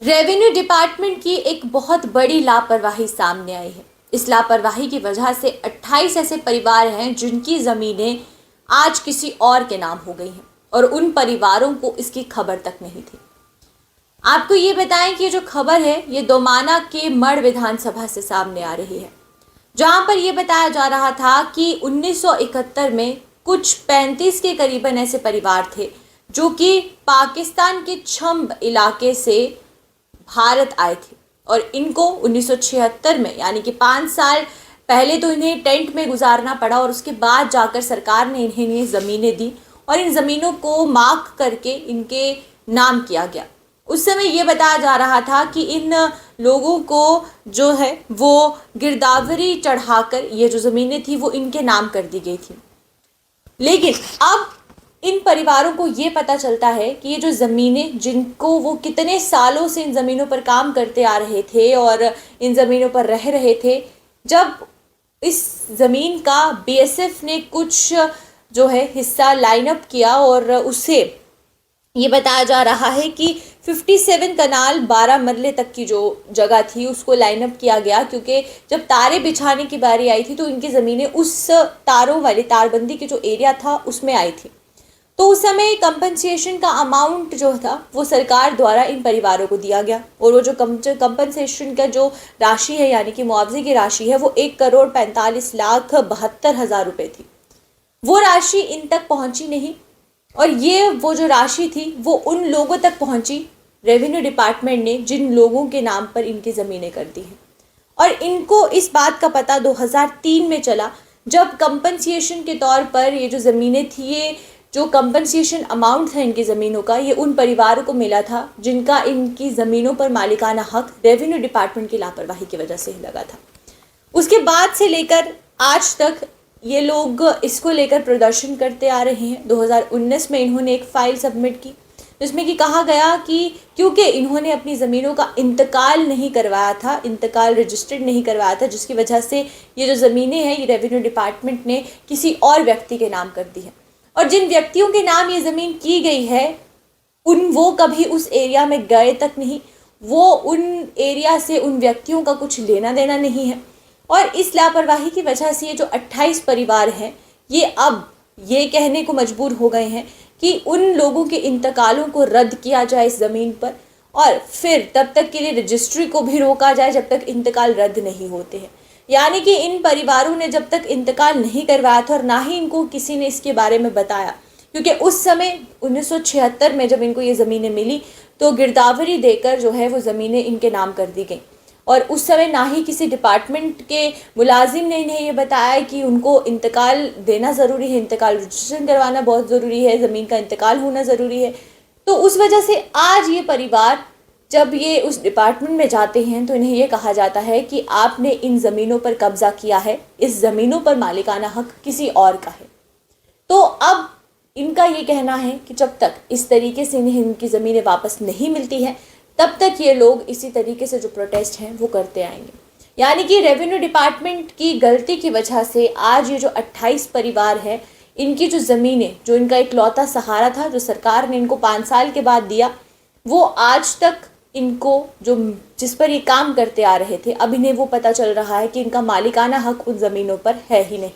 Revenue department की एक बहुत बड़ी लापरवाही सामने आई है। इस लापरवाही की वजह से 28 ऐसे परिवार हैं जिनकी ज़मीनें आज किसी और के नाम हो गई हैं और उन परिवारों को इसकी खबर तक नहीं थी। आपको ये बताएं कि ये जो खबर है ये दोमाना के मढ़ विधानसभा से सामने आ रही है, जहां पर यह बताया जा रहा था कि 1971 में कुछ 35 के करीबन ऐसे परिवार थे जो कि पाकिस्तान के छंब इलाके से भारत आए थे और इनको 1976 में यानी कि 5 साल पहले तो इन्हें टेंट में गुजारना पड़ा और उसके बाद जाकर सरकार ने इन्हें ये ज़मीनें दी और इन ज़मीनों को मार्क करके इनके नाम किया गया। उस समय ये बताया जा रहा था कि इन लोगों को जो है वो गिरदावरी चढ़ाकर ये जो ज़मीनें थी वो इनके नाम कर दी गई थी। लेकिन अब इन परिवारों को ये पता चलता है कि ये जो ज़मीनें जिनको वो कितने सालों से इन ज़मीनों पर काम करते आ रहे थे और इन ज़मीनों पर रह रहे थे, जब इस ज़मीन का बीएसएफ ने कुछ जो है हिस्सा लाइन अप किया और उससे ये बताया जा रहा है कि 57 कनाल 12 मरले तक की जो जगह थी उसको लाइन अप किया गया, क्योंकि जब तारे बिछाने की बारी आई थी तो इनकी ज़मीनें उस तारों वाली तारबंदी के जो एरिया था उसमें आई थी। तो उस समय कंपनसेशन का अमाउंट जो था वो सरकार द्वारा इन परिवारों को दिया गया और वो जो कंपनसेशन का जो राशि है यानी कि मुआवजे की राशि है वो 1,45,72,000 रुपये थी। वो राशि इन तक पहुंची नहीं और ये वो जो राशि थी वो उन लोगों तक पहुंची रेवेन्यू डिपार्टमेंट ने जिन लोगों के नाम पर इनकी ज़मीनें कर दी हैं। और इनको इस बात का पता 2003 में चला जब कंपनसेशन के तौर पर ये जो ज़मीनें थी, ये जो कंपनसेशन अमाउंट था इनकी ज़मीनों का, ये उन परिवारों को मिला था जिनका इनकी ज़मीनों पर मालिकाना हक रेवेन्यू डिपार्टमेंट की लापरवाही की वजह से ही लगा था। उसके बाद से लेकर आज तक ये लोग इसको लेकर प्रदर्शन करते आ रहे हैं। 2019 में इन्होंने एक फ़ाइल सबमिट की जिसमें कि कहा गया कि क्योंकि इन्होंने अपनी ज़मीनों का इंतकाल नहीं करवाया था, इंतकाल रजिस्टर्ड नहीं करवाया था, जिसकी वजह से ये जो ज़मीनें हैं ये रेवेन्यू डिपार्टमेंट ने किसी और व्यक्ति के नाम कर दी है और जिन व्यक्तियों के नाम ये ज़मीन की गई है वो कभी उस एरिया में गए तक नहीं, वो उन एरिया से उन व्यक्तियों का कुछ लेना देना नहीं है। और इस लापरवाही की वजह से ये जो 28 परिवार हैं ये अब ये कहने को मजबूर हो गए हैं कि उन लोगों के इंतकालों को रद्द किया जाए इस ज़मीन पर और फिर तब तक के लिए रजिस्ट्री को भी रोका जाए जब तक इंतकाल रद्द नहीं होते हैं। यानी कि इन परिवारों ने जब तक इंतकाल नहीं करवाया था और ना ही इनको किसी ने इसके बारे में बताया, क्योंकि उस समय 1976 में जब इनको ये ज़मीनें मिली तो गिरदावरी देकर जो है वो ज़मीनें इनके नाम कर दी गई और उस समय ना ही किसी डिपार्टमेंट के मुलाजिम ने इन्हें ये बताया कि उनको इंतकाल देना ज़रूरी है, इंतकाल रजिस्ट्रेशन करवाना बहुत ज़रूरी है, ज़मीन का इंतकाल होना ज़रूरी है। तो उस वजह से आज ये परिवार जब ये उस डिपार्टमेंट में जाते हैं तो इन्हें ये कहा जाता है कि आपने इन ज़मीनों पर कब्ज़ा किया है, इस ज़मीनों पर मालिकाना हक किसी और का है। तो अब इनका ये कहना है कि जब तक इस तरीके से इन्हें इनकी ज़मीनें वापस नहीं मिलती हैं तब तक ये लोग इसी तरीके से जो प्रोटेस्ट हैं वो करते आएंगे। यानी कि रेवेन्यू डिपार्टमेंट की गलती की वजह से आज ये जो 28 परिवार हैं इनकी जो ज़मीनें, जो इनका इकलौता सहारा था जो सरकार ने इनको 5 साल के बाद दिया, वो आज तक इनको जो जिस पर ये काम करते आ रहे थे अब इन्हें वो पता चल रहा है कि इनका मालिकाना हक उन ज़मीनों पर है ही नहीं।